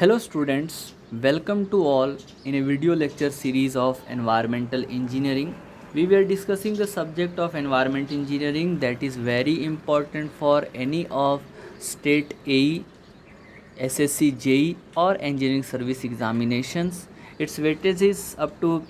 Hello students, welcome to all in a video lecture series of environmental engineering. We were discussing the subject of environment engineering that is very important for any of state AE, SSC JE or engineering service examinations. Its weightage is up to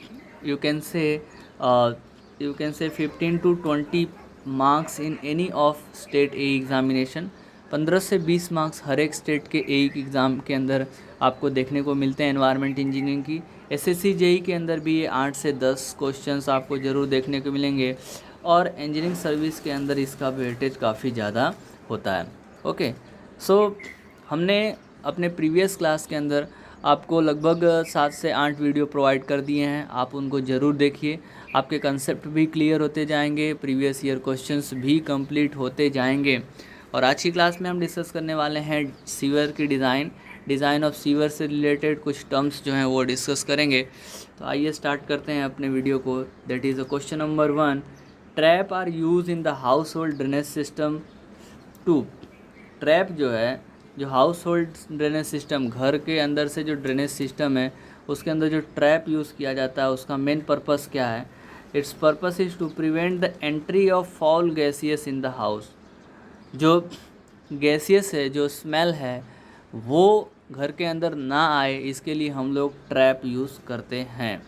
you can say uh, 15 to 20 marks in any of state AE examination. 15 से 20 marks हर एक state के एक exam के अंदर आपको देखने को मिलते हैं एनवायरनमेंट इंजीनियरिंग की। एसएससी जेई के अंदर भी ये 8 से 10 क्वेश्चंस आपको ज़रूर देखने को मिलेंगे और इंजीनियरिंग सर्विस के अंदर इसका वेटेज काफ़ी ज़्यादा होता है। ओके, सो हमने अपने प्रीवियस क्लास के अंदर आपको लगभग 7 से 8 वीडियो प्रोवाइड कर दिए हैं। आप उनको ज़रूर देखिए, आपके कंसेप्ट भी क्लियर होते जाएंगे, प्रीवियस ईयर क्वेश्चंस भी कंप्लीट होते जाएंगे। और आज की क्लास में हम डिस्कस करने वाले हैं सीवर की डिज़ाइन ऑफ सीवर से रिलेटेड कुछ टर्म्स जो हैं वो डिस्कस करेंगे। तो आइए स्टार्ट करते हैं अपने वीडियो को। That is a question number 1, trap are use in the household drainage system to. Trap जो है, जो हाउस होल्ड ड्रेनेज सिस्टम, घर के अंदर से जो ड्रेनेज सिस्टम है उसके अंदर जो ट्रैप यूज़ किया जाता है उसका मेन पर्पस क्या है? Its purpose is to prevent the entry of foul gaseous in the house. जो गैसियस है, जो स्मेल है, वो घर के अंदर ना आए, इसके लिए हम लोग ट्रैप यूज़ करते हैं।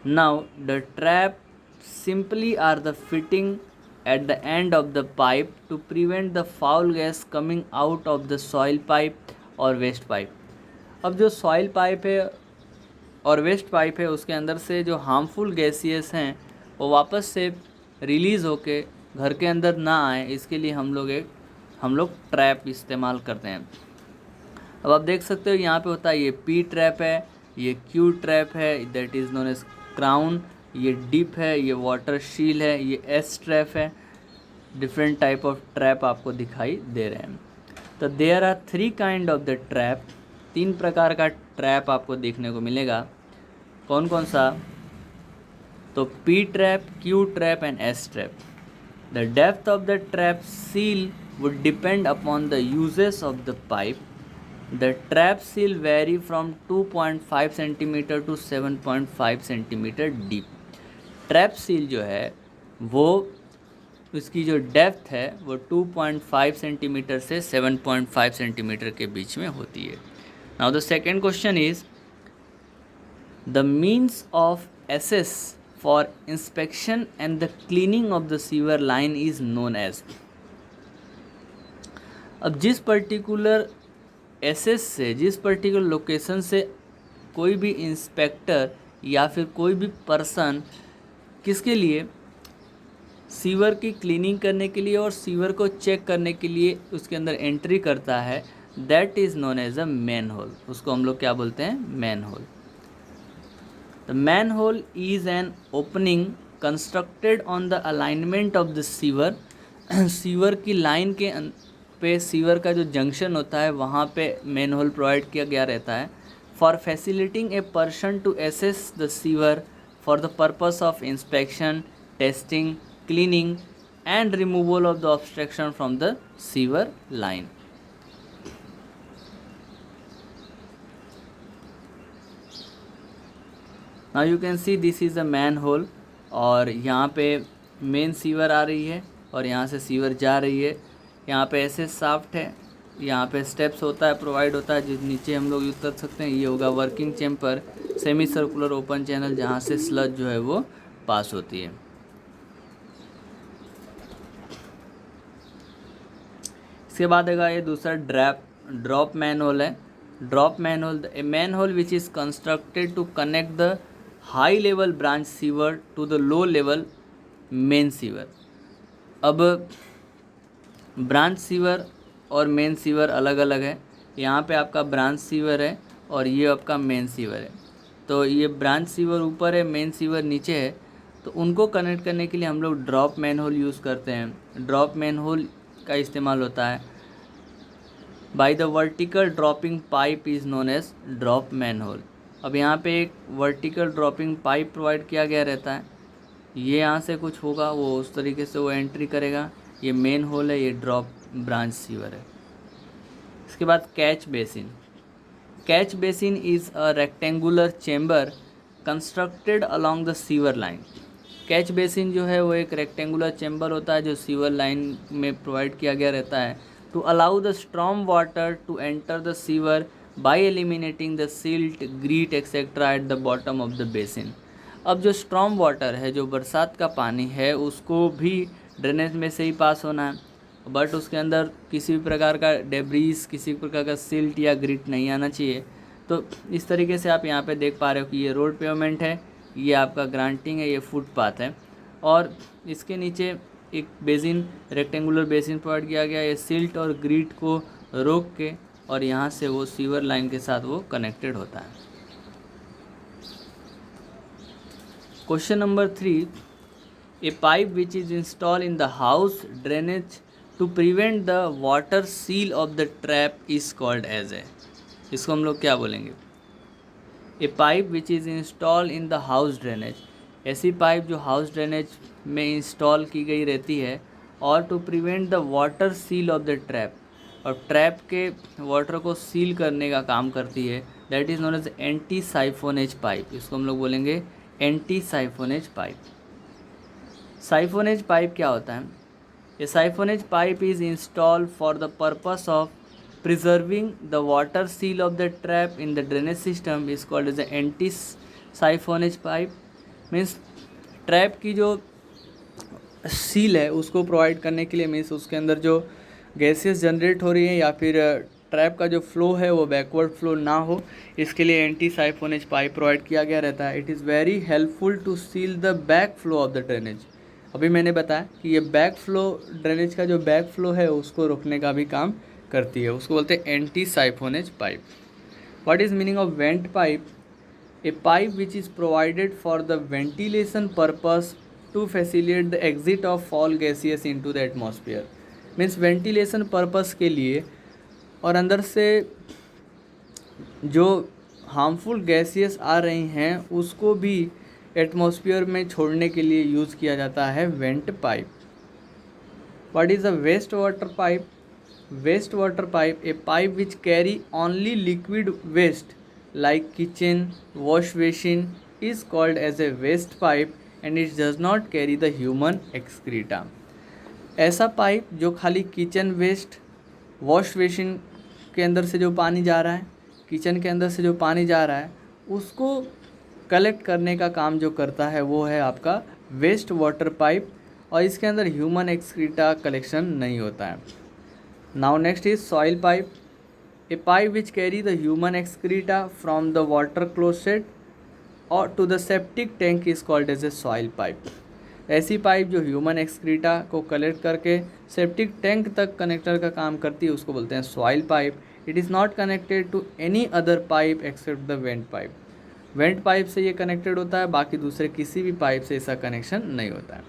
Now the trap simply are the fitting at the end of the pipe to prevent the foul gas coming out of the soil pipe और waste pipe। अब जो soil pipe है और waste pipe है उसके अंदर से जो harmful gases हैं वो वापस से रिलीज़ होके घर के अंदर ना आए, इसके लिए हम लोग ट्रैप इस्तेमाल करते हैं। अब आप देख सकते हो यहाँ पे होता है ये पी ट्रैप है, ये क्यू ट्रैप है, that is known as crown, ये डिप है, ये वाटर शील है, ये एस ट्रैप है। डिफरेंट टाइप ऑफ ट्रैप आपको दिखाई दे रहे हैं। तो there are 3 kind of the trap. 3 प्रकार का ट्रैप आपको देखने को मिलेगा। कौन कौन सा? तो P trap, Q trap and S trap. The depth of the trap seal would depend upon the uses of the pipe. The trap seal vary from 2.5 cm to 7.5 cm deep. Trap seal जो है वो उसकी जो depth है वो 2.5 centimetre से 7.5 centimetre के बीच में होती है। Now the second question is the means of access for inspection and the cleaning of the sewer line is known as. अब जिस पर्टिकुलर एसेस से, जिस पर्टिकुलर लोकेशन से कोई भी इंस्पेक्टर या फिर कोई भी पर्सन किसके लिए, सीवर की क्लीनिंग करने के लिए और सीवर को चेक करने के लिए उसके अंदर एंट्री करता है, that is known as a manhole. उसको हम लोग क्या बोलते हैं? Manhole. The manhole is an opening constructed on the alignment of the sewer. Sewer की लाइन के पे, सीवर का जो जंक्शन होता है वहाँ पे मैन होल प्रोवाइड किया गया रहता है for facilitating a person to access the sewer for the purpose of inspection, testing, cleaning and removal of the obstruction from the sewer line. Now you can see this is a manhole और यहाँ पे main sewer आ रही है और यहाँ से sewer जा रही है। यहाँ पे ऐसे साफ्ट है, यहाँ पे स्टेप्स होता है, प्रोवाइड होता है, जिस नीचे हम लोग उतर सकते हैं। ये होगा working chamber, semi circular open channel जहाँ से स्लज जो है वो पास होती है। इसके बाद आएगा ये दूसरा ड्रॉप मैनहोल है। Drop manhole, a manhole which is constructed to connect the high level branch sewer to the low level main sewer. अब ब्रांच सीवर और मेन सीवर अलग अलग है। यहाँ पे आपका ब्रांच सीवर है और ये आपका मेन सीवर है। तो ये ब्रांच सीवर ऊपर है, मेन सीवर नीचे है। तो उनको कनेक्ट करने के लिए हम लोग ड्रॉप मैनहोल यूज़ करते हैं। ड्रॉप मैनहोल का इस्तेमाल होता है by the vertical dropping pipe is known as drop manhole. अब यहाँ पे एक वर्टिकल ड्रॉपिंग पाइप प्रोवाइड किया गया रहता है। ये यहाँ से कुछ होगा, वो उस तरीके से वो एंट्री करेगा। ये मेन होल है, ये ड्रॉप ब्रांच सीवर है। इसके बाद catch basin. Catch basin is a rectangular chamber constructed along the sewer line. Catch basin जो है वो एक रेक्टेंगुलर चेम्बर होता है जो सीवर लाइन में प्रोवाइड किया गया रहता है to allow the storm water to enter the sewer by eliminating the silt, grit etcetera at the bottom of the basin. अब जो स्ट्रॉम वाटर है, जो बरसात का पानी है, उसको भी ड्रेनेज में से ही पास होना है, बट उसके अंदर किसी भी प्रकार का डेब्रीज, किसी भी प्रकार का सिल्ट या ग्रिट नहीं आना चाहिए। तो इस तरीके से आप यहाँ पे देख पा रहे हो कि ये रोड पेवमेंट है, ये आपका ग्रांटिंग है, ये फुटपाथ है, और इसके नीचे एक बेसिन, रेक्टेंगुलर बेसिन प्रोवाइड किया गया। ये सिल्ट और ग्रिट को रोक के और यहाँ से वो सीवर लाइन के साथ वो कनेक्टेड होता है। Question number 3, a pipe which is install in the house drainage to prevent the water seal of the trap is called as a. इसको हम लोग क्या बोलेंगे? A pipe which is install in the house drainage, ऐसी pipe जो house drainage में install की गई रहती है और to prevent the water seal of the trap, और ट्रैप के वाटर को सील करने का काम करती है, that is known as anti siphonage pipe. इसको हम लोग बोलेंगे anti siphonage pipe. Siphonage pipe क्या होता है? A siphonage pipe is installed for the purpose of preserving the water seal of the trap in the drainage system is called as the anti siphonage pipe। Means trap की जो seal है उसको provide करने के लिए, means उसके अंदर जो गैसेस जनरेट हो रही है या फिर ट्रैप का जो फ्लो है वो बैकवर्ड फ्लो ना हो, इसके लिए एंटी साइफोनेज पाइप प्रोवाइड किया गया रहता है। It is very helpful to seal the back flow of the drainage. अभी मैंने बताया कि ये बैक फ्लो, ड्रेनेज का जो बैक फ्लो है उसको रोकने का भी काम करती है, उसको बोलते हैं anti siphonage pipe. What is meaning of vent pipe? A pipe which is provided for the ventilation purpose to facilitate the exit of foul gases into the atmosphere. Means ventilation purpose के लिए और अंदर से जो harmful gaseous आ रही हैं उसको भी एटमॉस्फेयर में छोड़ने के लिए यूज़ किया जाता है vent pipe. What is a waste water pipe? Waste water pipe, a pipe which carry only liquid waste like kitchen, wash basin is called as a waste pipe and it does not carry the human excreta। ऐसा pipe जो खाली kitchen waste, wash basin के अंदर से जो पानी जा रहा है, किचन के अंदर से जो पानी जा रहा है उसको कलेक्ट करने का काम जो करता है वो है आपका वेस्ट वाटर पाइप, और इसके अंदर ह्यूमन एक्सक्रीटा कलेक्शन नहीं होता है। Now next is soil pipe, a pipe which carry the human excreta from the water closet or to the septic tank is called as a soil pipe। ऐसी pipe जो human excreta को collect करके septic tank तक connector का काम करती है उसको बोलते हैं soil pipe. It is not connected to any other pipe except the vent pipe. Vent pipe से ये कनेक्टेड होता है, बाकी दूसरे किसी भी पाइप से ऐसा कनेक्शन नहीं होता है।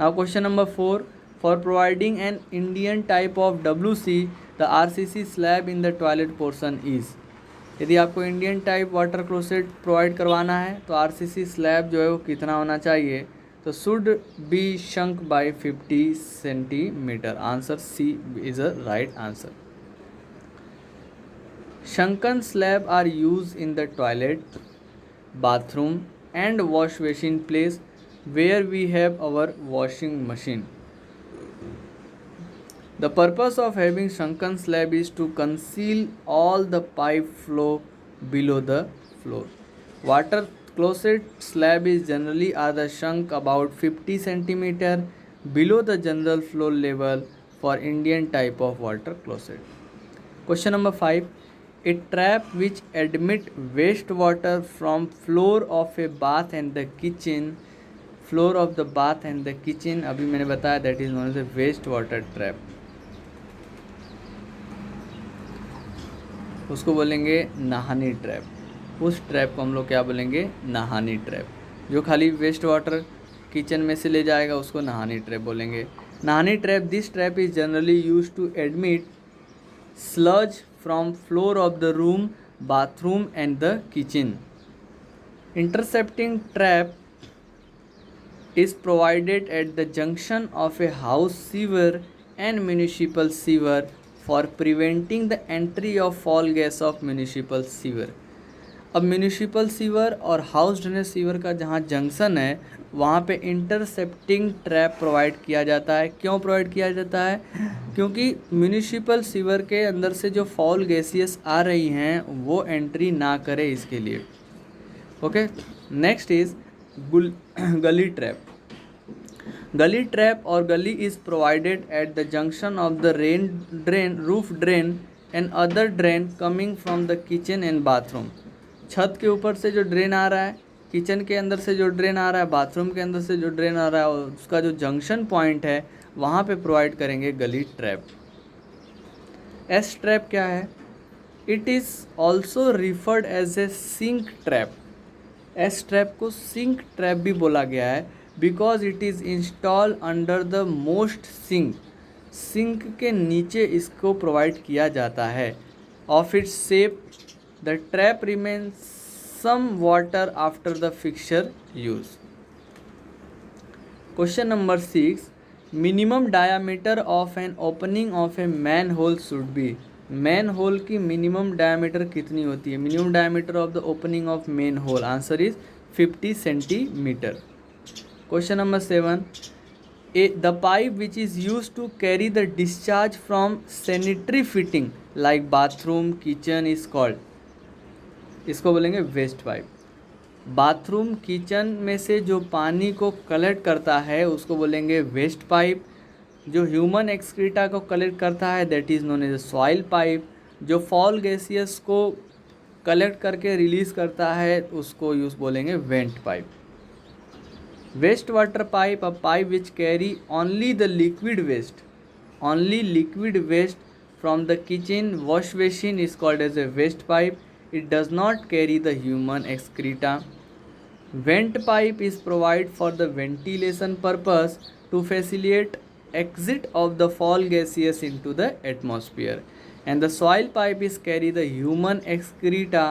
Now question number 4, for providing an Indian type of WC, the RCC slab in the toilet portion is। यदि आपको Indian type water closet provide करवाना है तो RCC स्लैब जो है वो कितना होना चाहिए? तो should be sunk by 50 centimetre. Answer C is a right answer. Sunken slab are use in the toilet, bathroom and wash basin place where we have our washing machine। The purpose of having shrunken slab is to conceal all the pipe flow below the floor। Water closet slab is generally are shrunk about 50 centimeter below the general floor level for Indian type of water closet। Question number 5, a trap which admit waste water from floor of a bath and the kitchen, floor of the bath and the kitchen, अभी मैंने बताया that is known as a waste water trap. उसको बोलेंगे नहानी trap. उस trap को हम लोग क्या बोलेंगे? नहानी ट्रैप। जो खाली वेस्ट वाटर किचन में से ले जाएगा उसको नहानी ट्रैप बोलेंगे। नहानी trap, this trap is generally use to admit sludge from floor of the room, bathroom and the kitchen. Intercepting trap is provided at the junction of a house sewer and municipal sewer for preventing the entry of fall gas off municipal sewer. अब municipal sewer और house drainage sewer का जहाँ junction है वहाँ पे intercepting trap provide किया जाता है। क्यों प्रोवाइड किया जाता है? क्योंकि म्यूनिसिपल सीवर के अंदर से जो फॉल गैसियस आ रही हैं वो एंट्री ना करे, इसके लिए। ओके, नेक्स्ट इज गली ट्रैप। गली ट्रैप और गली is provided at the junction of the roof drain and other drain coming from the kitchen and bathroom. छत के ऊपर से जो ड्रेन आ रहा है, किचन के अंदर से जो ड्रेन आ रहा है, बाथरूम के अंदर से जो ड्रेन आ रहा है, और उसका जो जंक्शन पॉइंट है वहाँ पे प्रोवाइड करेंगे गली ट्रैप। एस ट्रैप क्या है? It is also referred as a sink trap. S trap को सिंक ट्रैप भी बोला गया है because it is install under the most sink. Sink के नीचे इसको प्रोवाइड किया जाता है। Of its shape the trap remains some water after the fixture use. Question number 6, minimum diameter of an opening of a manhole should be. Manhole की minimum diameter कितनी होती है? Minimum diameter of the opening of manhole, answer is 50 centimetre. Question number 7, the pipe which is use to carry the discharge from sanitary fitting like bathroom kitchen is called. इसको बोलेंगे waste pipe. Bathroom kitchen में से जो पानी को collect करता है उसको बोलेंगे वेस्ट पाइप। जो ह्यूमन एक्सक्रीटा को कलेक्ट करता है that is known as soil pipe. जो फॉल गैसियस को कलेक्ट करके रिलीज़ करता है उसको यूज बोलेंगे vent pipe. Waste water pipe, a pipe which carry only the liquid waste from the kitchen wash basin is called as a waste pipe. It does not carry the human excreta. Vent pipe is provided for the ventilation purpose to facilitate exit of the fall gases into the atmosphere. And the soil pipe is carry the human excreta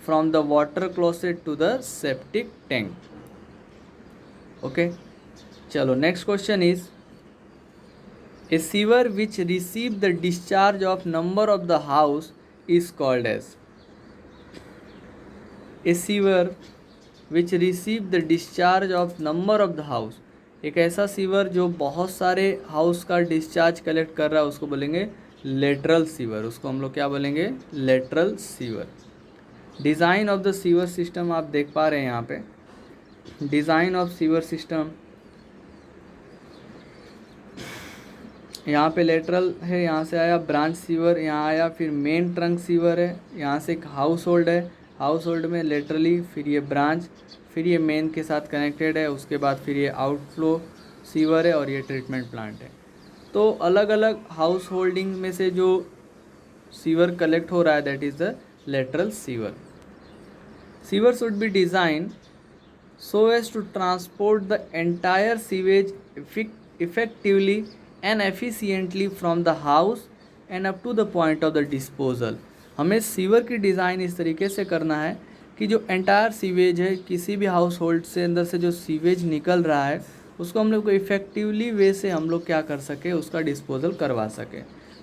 from the water closet to the septic tank. Okay. चलो next question is, a sewer which receive the discharge of number of the house is called as। A sewer which receive the discharge of number of the house. एक ऐसा sewer जो बहुत सारे house का discharge collect कर रहा है उसको बोलेंगे लेटरल सीवर। उसको हम लोग क्या बोलेंगे? Lateral sewer. Design of the sewer system आप देख पा रहे हैं यहाँ पे। डिज़ाइन ऑफ सीवर सिस्टम, यहाँ पे लेटरल है, यहाँ से आया ब्रांच सीवर, यहाँ आया फिर मेन ट्रंक सीवर है, यहाँ से एक हाउस होल्ड है, हाउस होल्ड में लेटरली, फिर ये ब्रांच, फिर ये मेन के साथ कनेक्टेड है, उसके बाद फिर ये आउटफ्लो सीवर है और ये ट्रीटमेंट प्लांट है। तो अलग अलग हाउस होल्डिंग में से जो सीवर कलेक्ट हो रहा है that is the lateral sewer. Sewer should be design so as to transport the entire sewage effectively and efficiently from the house and up to the point of the disposal. हमें sewer की design इस तरीके से करना है कि जो entire sewage है, किसी भी हाउस होल्ड से अंदर से जो सीवेज निकल रहा है उसको हम लोग को इफ़ेक्टिवली वे से हम लोग क्या कर सके, उसका डिस्पोजल करवा सके।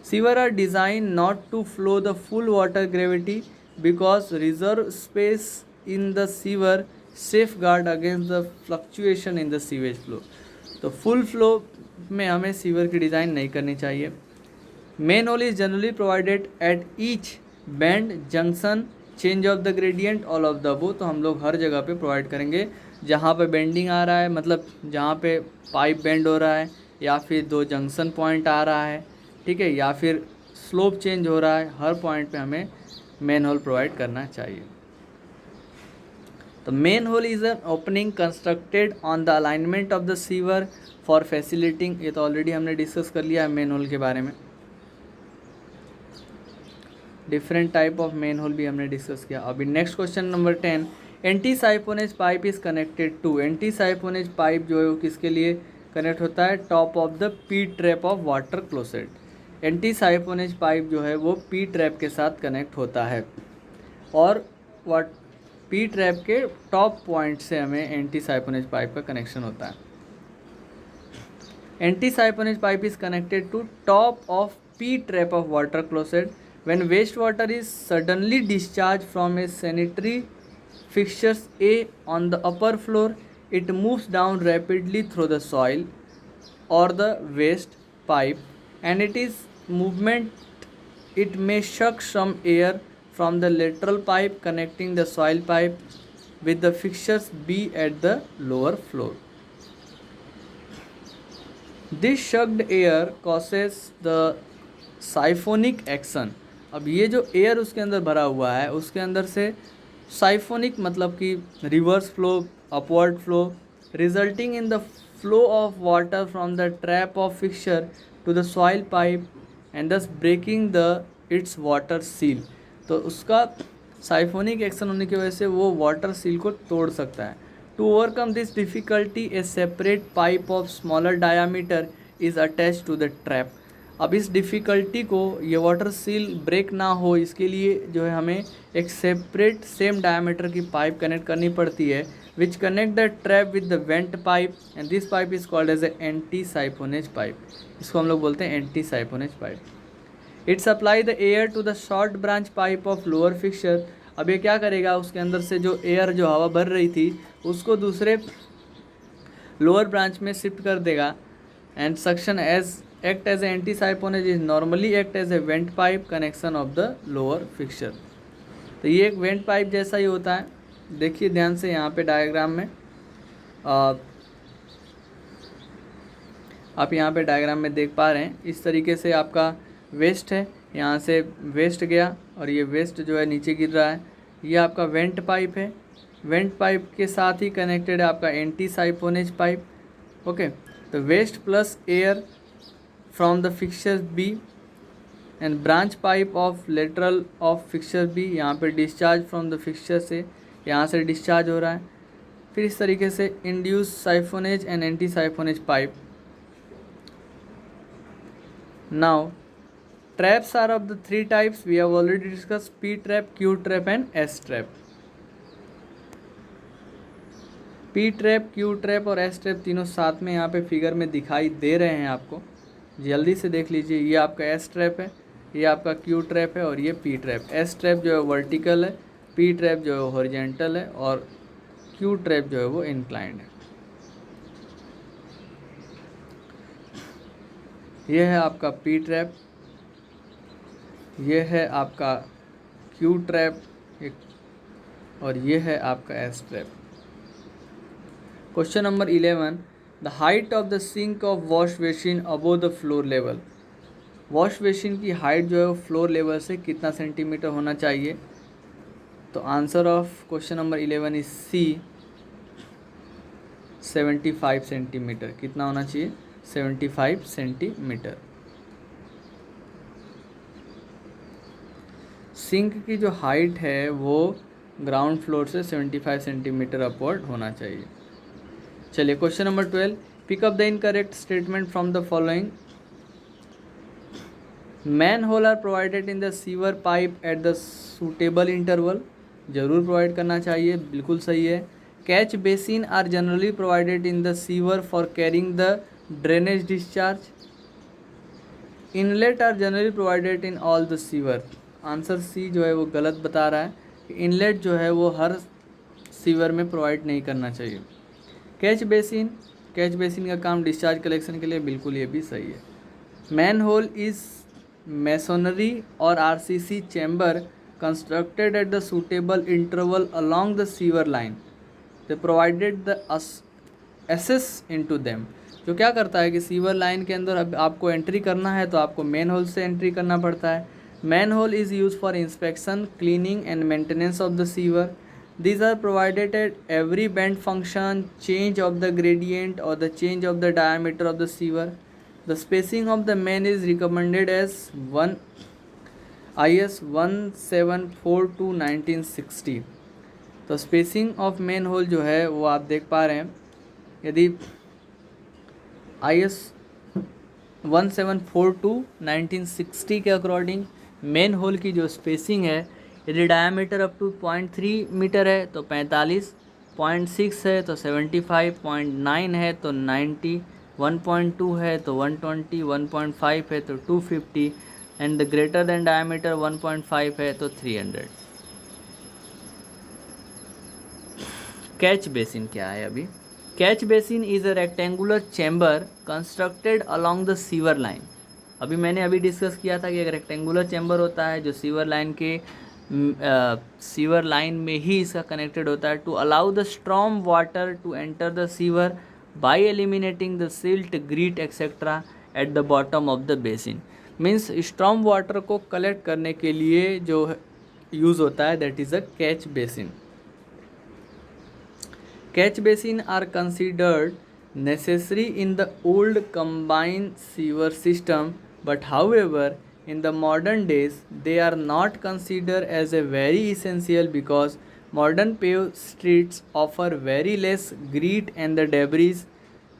Sewer are design not to flow the full water gravity because reserve space in the sewer safeguard against the fluctuation in the sewage flow. तो फुल फ्लो में हमें सीवर की डिज़ाइन नहीं करनी चाहिए। Manhole is generally provided at each bend junction change of the gradient all of the above. तो हम लोग हर जगह पे प्रोवाइड करेंगे जहाँ पे बेंडिंग आ रहा है, मतलब जहाँ पे पाइप बेंड हो रहा है, या फिर दो जंक्शन पॉइंट आ रहा है, ठीक है, या फिर स्लोप चेंज हो रहा है, हर पॉइंट पे हमें मेन होल प्रोवाइड करना चाहिए। तो main whole is an opening constructed on the alignment of the sewer for facilitating. ये तो ऑलरेडी हमने डिस्कस कर लिया है मेन होल के बारे में। Different type of manhole भी हमने डिस्कस किया। अभी next question number 10, anti siphonage pipe is connected to. Anti siphonage pipe जो है वो किसके लिए कनेक्ट होता है? Top of the P trap of water closet. Anti siphonage pipe जो है वो पी ट्रैप के साथ कनेक्ट होता है और पी ट्रैप के टॉप पॉइंट से हमें एंटी साइपोनेज पाइप का कनेक्शन होता है। Anti siphonage pipe is connected to top of P trap of water closet. When wastewater is suddenly discharged from a sanitary fixtures A on the upper floor, it moves down rapidly through the soil or the waste pipe, and it is movement it may suck some air from the lateral pipe connecting the soil pipe with the fixtures B at the lower floor. This sucked air causes the siphonic action. अब ये जो air उसके अंदर भरा हुआ है उसके अंदर से साइफोनिक मतलब कि reverse flow, upward flow, resulting in the flow of water from the trap of fixture to the soil pipe and thus breaking the its water seal. तो उसका साइफोनिक एक्शन होने की वजह से वो वाटर सील को तोड़ सकता है. To overcome this difficulty a separate pipe of smaller diameter is attach to the trap. अब इस डिफ़िकल्टी को ये वाटर सील ब्रेक ना हो इसके लिए जो है हमें एक सेपरेट सेम डायमीटर की पाइप कनेक्ट करनी पड़ती है which connect the trap with the vent pipe and this pipe is called as a anti siphonage pipe. इसको हम लोग बोलते हैं anti siphonage pipe. It supply the air to the short branch pipe of lower fixture. अब ये क्या करेगा, उसके अंदर से जो एयर जो हवा भर रही थी उसको दूसरे लोअर ब्रांच में शिफ्ट कर देगा. And suction as act as an anti-siphonage is normally act as a vent pipe connection of the lower fixture. तो ये एक वेंट पाइप जैसा ही होता है. देखिए ध्यान से यहाँ पे डायग्राम में आप यहाँ पे डायग्राम में देख पा रहे हैं. इस तरीके से आपका वेस्ट है, यहाँ से वेस्ट गया और ये वेस्ट जो है नीचे गिर रहा है. ये आपका वेंट पाइप है. वेंट पाइप के साथ ही कनेक्टेड है आपका एंटी साइफोनेज पाइप. ओके, तो waste plus air from the fixture B and branch pipe of lateral of fixture B. यहाँ पे discharge from the fixture से यहाँ से discharge हो रहा है. फिर इस तरीके से induce siphonage and anti siphonage pipe. Now traps are of the three types we have already discussed: P trap, Q trap and S trap. P trap, Q trap और S trap तीनों साथ में यहाँ पे फिगर में दिखाई दे रहे हैं आपको. जल्दी से देख लीजिए. ये आपका एस ट्रैप है, ये आपका क्यू ट्रैप है और ये पी ट्रैप. एस ट्रैप जो है वर्टिकल है, पी ट्रैप जो है हॉरिजेंटल है और क्यू ट्रैप जो है वो इंक्लाइंड है. ये है आपका पी ट्रैप, ये है आपका क्यू ट्रैप और ये है आपका S trap. Question number 11. The height of the sink of wash basin above the floor level. Wash basin की हाइट जो है वो फ्लोर लेवल से कितना सेंटीमीटर होना चाहिए? तो answer of question number 11 is C, 75 centimetre. कितना होना चाहिए? 75 सेंटीमीटर. सिंक की जो हाइट है वो ग्राउंड फ्लोर से 75 सेंटीमीटर अपवर्ड होना चाहिए. चलिए question number 12. Pick up the incorrect statement from the following. Manhole are provided in the sewer pipe at the suitable interval. जरूर प्रोवाइड करना चाहिए, बिल्कुल सही है. Catch basin are generally provided in the sewer for carrying the drainage discharge. Inlet are generally provided in all the sewer. Answer C जो है वो गलत बता रहा है. इनलेट जो है वो हर सीवर में प्रोवाइड नहीं करना चाहिए. कैच बेसिन का काम डिस्चार्ज कलेक्शन के लिए, बिल्कुल ये भी सही है. मैन होल इज़ मेसोनरी और RCC chamber constructed at the suitable interval along the sewer line. They provided the access into them. जो क्या करता है कि सीवर लाइन के अंदर अब आपको एंट्री करना है तो आपको मैन होल से एंट्री करना पड़ता है. Manhole is use for inspection, cleaning and maintenance of the sewer. These are provided at every bend function, change of the gradient or the change of the diameter of the sewer. The spacing of the main is recommended as IS 1742/1960. तो spacing of main hole जो है वो आप देख पा रहे हैं. यदि IS 1742/1960 के अकॉर्डिंग मेन होल की जो स्पेसिंग है, यदि डायमीटर अप टू 0.3 मीटर है तो 45, 0.6 है तो 75, 0.9 है तो 90, 1.2 है तो 120, 1.5 है तो 250, and the greater than diameter 1.5 है तो 300। कैच बेसिन क्या है अभी? Catch basin is a rectangular chamber constructed along the sewer line. अभी डिस्कस किया था कि एक रेक्टेंगुलर चैम्बर होता है जो सीवर लाइन के सीवर लाइन में ही इसका कनेक्टेड होता है, to allow the storm water to enter the sewer by eliminating the silt, grit etcetera at the bottom of the basin. Means storm water को कलेक्ट करने के लिए जो यूज़ होता है, that is a catch basin. Catch basin are considered necessary in the old combined sewer system, but however, in the modern days, they are not considered as a very essential because modern paved streets offer very less grit and the debris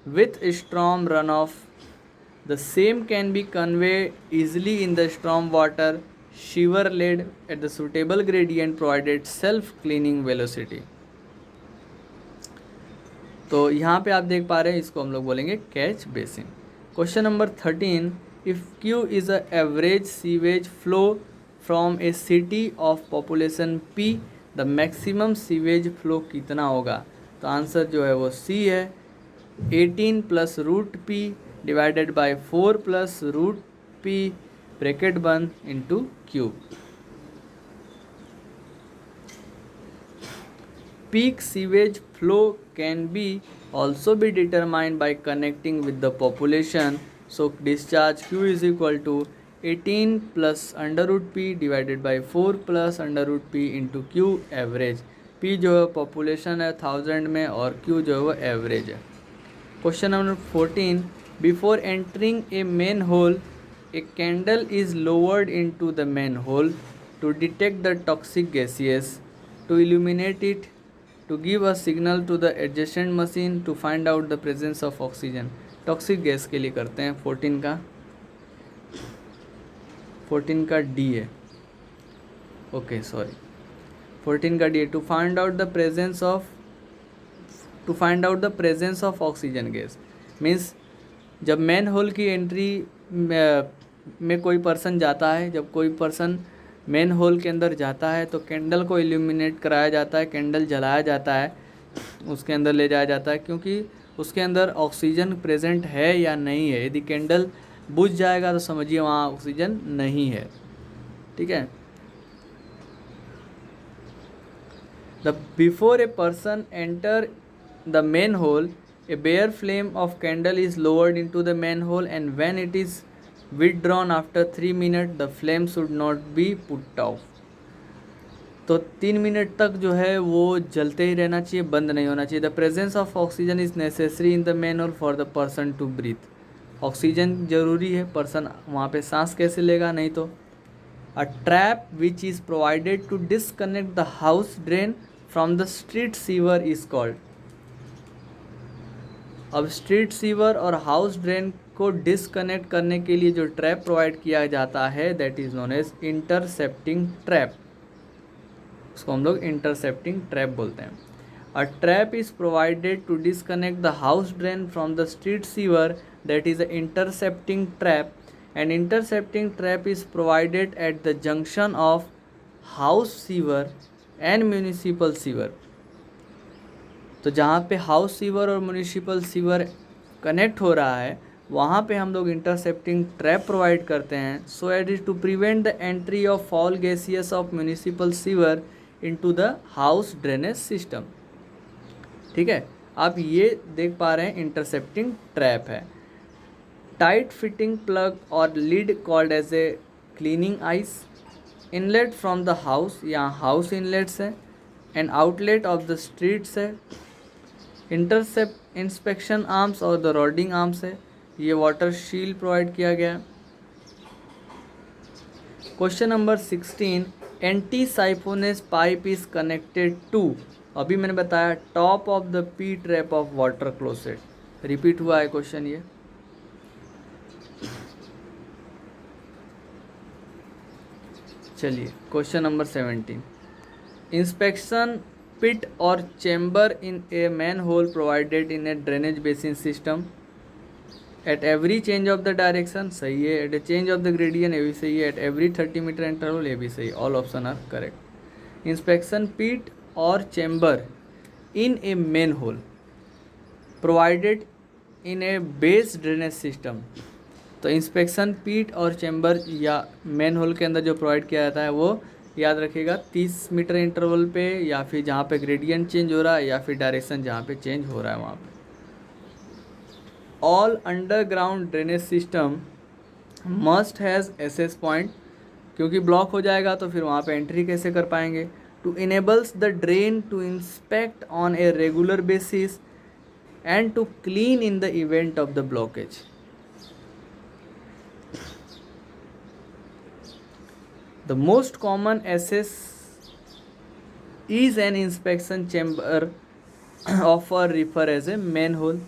with storm runoff. The same can be conveyed easily in the storm water shower led at the suitable gradient provided self-cleaning velocity. तो यहाँ पे आप देख पा रहे हैं, इसको हम लोग बोलेंगे catch basin. Question number 13, if Q is a average sewage flow from A city of population P, the maximum sewage flow कितना होगा? तो आंसर जो है वो सी है, 18 plus root P divided by 4 plus root P bracket बंद into cube. Peak sewage flow can be also be determined by connecting with the population. So discharge Q is equal to 18 plus under root P divided by 4 plus under root P into Q average. P जो है population है 1000 में और Q जो है वो average है। Question number 14, before entering a manhole, a candle is lowered into the manhole to detect the toxic gases, to illuminate it, to give a signal to the adjacent machine to find out the presence of oxygen। Toxic gas के लिए करते हैं। 14 का D है, okay sorry 14 का D है, to find out the presence of oxygen gas. Means जब manhole की एंट्री में कोई पर्सन जाता है, जब कोई पर्सन मेन होल के अंदर जाता है तो कैंडल को इल्यूमिनेट कराया जाता है, कैंडल जलाया जाता है, उसके अंदर ले जाया जाता है, क्योंकि उसके अंदर ऑक्सीजन प्रेजेंट है या नहीं है। यदि कैंडल बुझ जाएगा तो समझिए वहाँ ऑक्सीजन नहीं है। ठीक है। The before a person enter the manhole, a bare flame of candle is lowered into the manhole and when it is withdrawn after 3 minutes, the flame should not be put off। तो 3 minute तक जो है वो जलते ही रहना चाहिए, बंद नहीं होना चाहिए। The presence of oxygen is necessary in the manhole for the person to breathe. Oxygen जरूरी है, पर्सन वहाँ पे सांस कैसे लेगा, नहीं तो। A trap which is provided to disconnect the house drain from the street sewer is called. अब स्ट्रीट सीवर और हाउस ड्रेन को डिसकनेक्ट करने के लिए जो ट्रैप प्रोवाइड किया जाता है, that is known as intercepting trap. उसको हम लोग इंटरसेप्टिंग ट्रैप बोलते हैं। A trap is provided to disconnect the house drain from the street sewer, that is a intercepting trap. And intercepting trap is provided at the junction of house sewer and municipal sewer. तो जहाँ पे house sewer और municipal sewer connect हो रहा है, वहाँ पे हम लोग इंटरसेप्टिंग ट्रैप प्रोवाइड करते हैं, so it is to prevent the entry of foul gases of municipal sewer into the house drainage system. ठीक है, आप ये देख पा रहे हैं इंटरसेप्टिंग ट्रैप है। टाइट फिटिंग प्लग और lead called as a cleaning eyes. Inlet from the house, यहाँ हाउस इनलेट्स है, and outlet of the streets है। इंटरसेप्ट इंस्पेक्शन आर्म्स और द रोडिंग आर्म्स है। ये वाटर शील्ड प्रोवाइड किया गया। Question number 16, anti siphonage pipe is connected to, अभी मैंने बताया top of the P trap of water closet. Repeat हुआ है क्वेश्चन ये। चलिए question number 17, inspection pit or chamber in a manhole provided in a drainage basin system। At every change of the direction सही है, at a change of the gradient ये भी सही है, एट एवरी 30 मीटर इंटरवल ये भी सही, all option are correct. Inspection pit और chamber in a manhole provided in a base drainage system. तो इंस्पेक्शन पिट और चेम्बर या मेन होल के अंदर जो प्रोवाइड किया जाता है वो याद रखिएगा 30 मीटर इंटरवल पे, या फिर जहाँ पे ग्रेडियंट चेंज हो रहा है, या फिर डायरेक्शन जहाँ पे चेंज हो रहा है वहाँ पे। All underground drainage system must has access point, क्योंकि ब्लॉक हो जाएगा तो फिर वहाँ पे एंट्री कैसे कर पाएंगे। To enables the drain to inspect on a regular basis and to clean in the event of the blockage. The most common access is an inspection chamber of or refer as a manhole.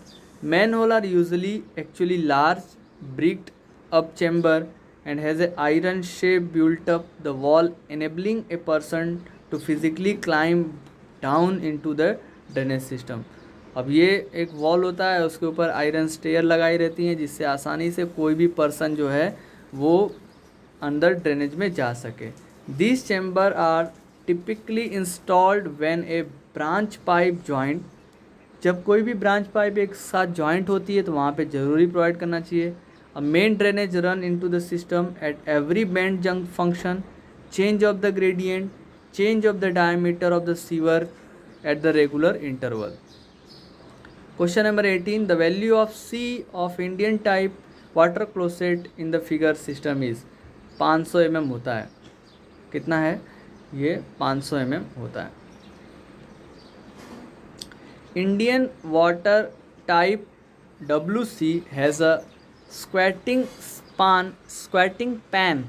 Manhole are usually actually large bricked up chamber and has a iron shape built up the wall, enabling a person to physically climb down into the drainage system. अब ये एक wall होता है, उसके ऊपर iron stair लगाई रहती हैं जिससे आसानी से कोई भी पर्सन जो है वो अंदर ड्रेनेज में जा सके। This chamber are typically installed when a branch pipe joint, जब कोई भी ब्रांच पाइप एक साथ जॉइंट होती है तो वहाँ पे ज़रूरी प्रोवाइड करना चाहिए। A main drainage run into the system at every bend junction, change of the gradient, change of the diameter of the sewer at the regular interval. Question number 18, the value of C of Indian type water closet in the figure system is 500 mm होता है। कितना है ये? 500 mm होता है। Indian water type WC has a squatting pan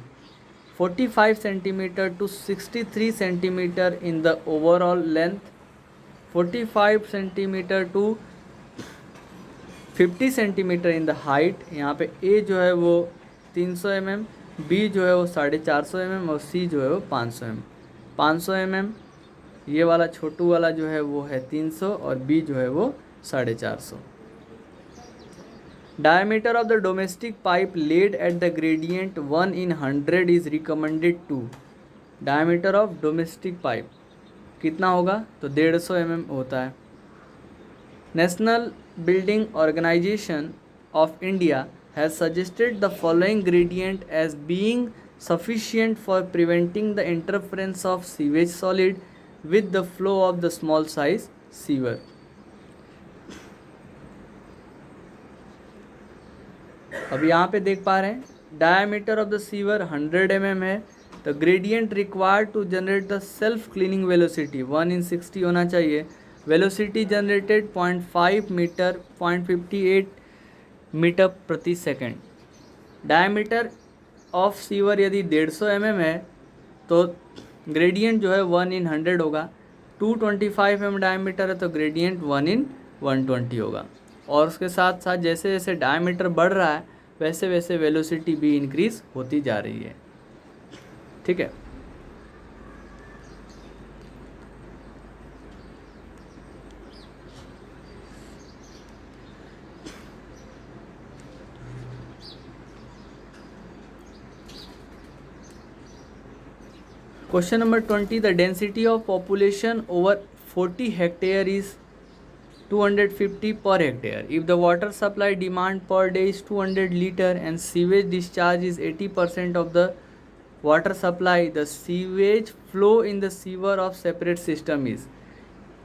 45 cm to 63 cm in the overall length, 45 cm to 50 cm in the height। यहाँ पे A जो है वो 300 mm, B जो है वो 450 mm और C जो है वो 500 mm। 500 mm ये वाला छोटू वाला जो है वो है 300 और B जो है वो 450। Diameter of the domestic pipe laid at the gradient 1 in 100 is recommended to. Diameter of domestic pipe कितना होगा? तो 150 mm होता है। National Building Organisation of India has suggested the following gradient as being sufficient for preventing the interference of sewage solid with the flow of the small size sewer। अब यहाँ पे देख पा रहे हैं diameter of the sewer 100 mm है, तो gradient required to generate the self cleaning velocity 1 in 60 होना चाहिए। वेलोसिटी जनरेटेड 0.5 मीटर 0.58 मीटर प्रति सेकेंड। डायमीटर ऑफ सीवर यदि 150 mm है तो ग्रेडियंट जो है 1 in 100 होगा। 225 mm डायमीटर है तो ग्रेडियंट 1 in 120 होगा। और उसके साथ साथ जैसे जैसे डायमीटर बढ़ रहा है वैसे वैसे वेलोसिटी भी इंक्रीज होती जा रही है। ठीक है। Question number 20, the density of population over 40 hectare is 250 per hectare. If the water supply demand per day is 200 liter and sewage discharge is 80% of the water supply, the sewage flow in the sewer of separate system is।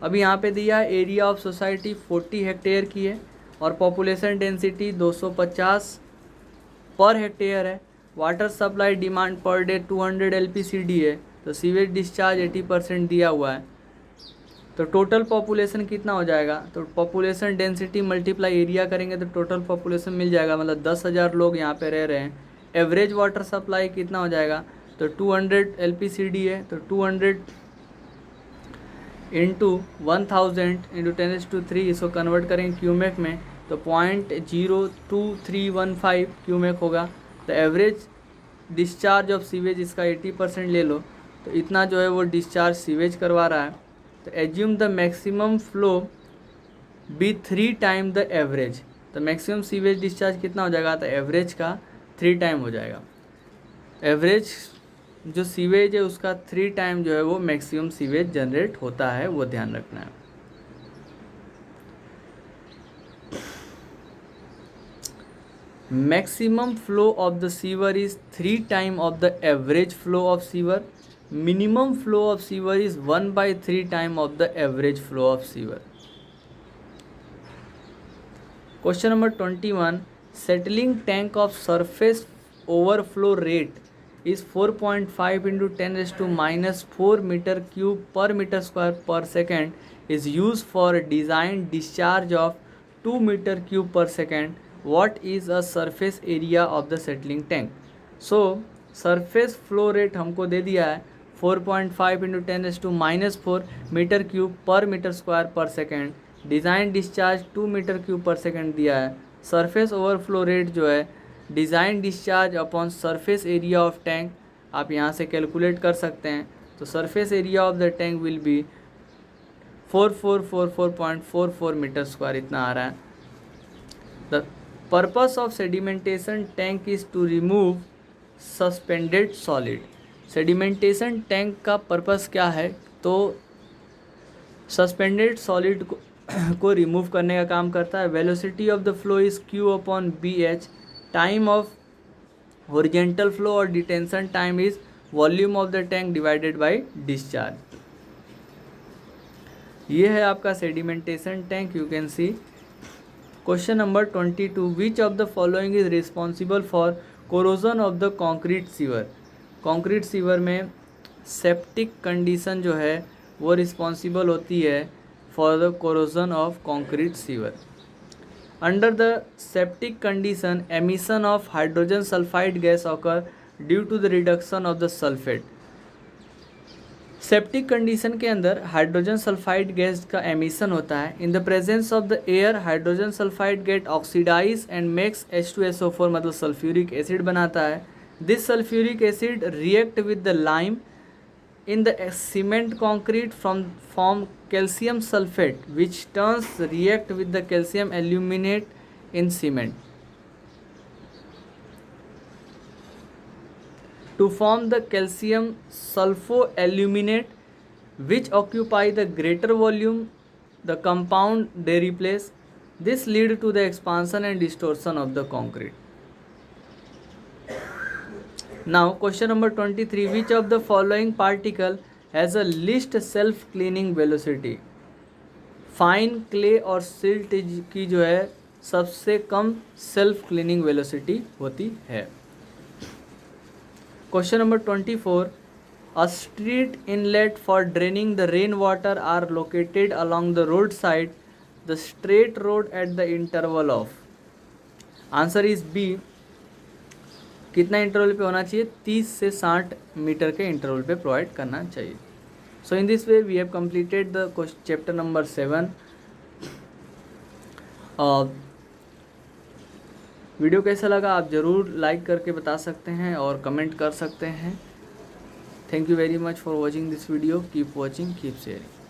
अभी यहाँ पे दिया है area of society 40 hectare की है और population density 250 per hectare है। Water supply demand per day 200 LPCD है, तो सीवेज डिस्चार्ज 80% दिया हुआ है। तो टोटल पॉपुलेशन कितना हो जाएगा? तो पॉपुलेशन डेंसिटी मल्टीप्लाई एरिया करेंगे तो टोटल पॉपुलेशन मिल जाएगा, मतलब 10,000 लोग यहाँ पे रह रहे हैं। एवरेज वाटर सप्लाई कितना हो जाएगा? तो 200 LPCD है, तो 200 इंटू 1000 इंटू 10⁻³ इसको कन्वर्ट करेंगे क्यूमेक में तो 0.02315 क्यूमेक होगा। तो एवरेज डिस्चार्ज ऑफ सीवेज इसका 80% ले लो तो इतना जो है वो डिस्चार्ज सीवेज करवा रहा है। तो assume the maximum flow be 3 time the average. तो मैक्सिमम सीवेज डिस्चार्ज कितना हो जाएगा, तो एवरेज का 3 टाइम हो जाएगा। एवरेज जो सीवेज है उसका 3 टाइम जो है वो मैक्सिमम सीवेज जनरेट होता है, वो ध्यान रखना है। Maximum flow of the sewer is 3 time of the average flow of sewer. Minimum flow of sewer is 1/3 time of the average flow of sewer. Question number 21, settling tank of surface overflow rate is 4.5 into 10⁻⁻⁴ meter cube per meter square per second is used for design discharge of 2 meter cube per second. What is a surface area of the settling tank? So surface flow rate हमको दे दिया है 4.5 into 10⁻⁴ metre cube पर metre square पर second. Design discharge 2 metre cube पर second दिया है। Surface overflow rate जो है design discharge upon surface area of tank आप यहाँ से कैलकुलेट कर सकते हैं। तो surface area of the tank will be 4444.44 metre square, इतना आ रहा है। The purpose of sedimentation tank is to remove suspended solid. Sedimentation tank का पर्पस क्या है, तो सस्पेंडेड सॉलिड को रिमूव करने का काम करता है। Velocity of the flow is Q upon BH। Time of horizontal flow और detention time is volume of the tank divided by discharge. ये है आपका sedimentation tank, you can see. Question number 22, which of the following is responsible for corrosion of the concrete sewer. Concrete sewer में septic condition जो है वो responsible होती है for the corrosion of concrete sewer. Under the septic condition, emission of hydrogen sulfide gas occur due to the reduction of the sulfate. Septic condition के अंदर hydrogen sulphide gas का emission होता है। In the presence of the air hydrogen sulphide get oxidise and makes H2SO4 मतलब sulphuric acid बनाता है। This sulphuric acid react with the lime in the cement concrete form calcium sulfate which turns react with the calcium aluminate in cement to form the calcium sulfoaluminate which occupy the greater volume. The compound they replace. This lead to the expansion and distortion of the concrete. Now question number 23, which of the following particle has a least self cleaning velocity? Fine clay और silt की जो है सबसे कम self cleaning velocity होती है। Question number 24, a street inlet for draining the rain water are located along the road side the straight road at the interval of. Answer is B. कितना interval पे होना चाहिए, 30 से 60 मीटर के interval पे provide करना चाहिए। So in this way we have completed the chapter number 7। Video कैसा लगा आप ज़रूर लाइक करके बता सकते हैं और कमेंट कर सकते हैं। Thank you very much for watching this video. Keep watching, keep sharing.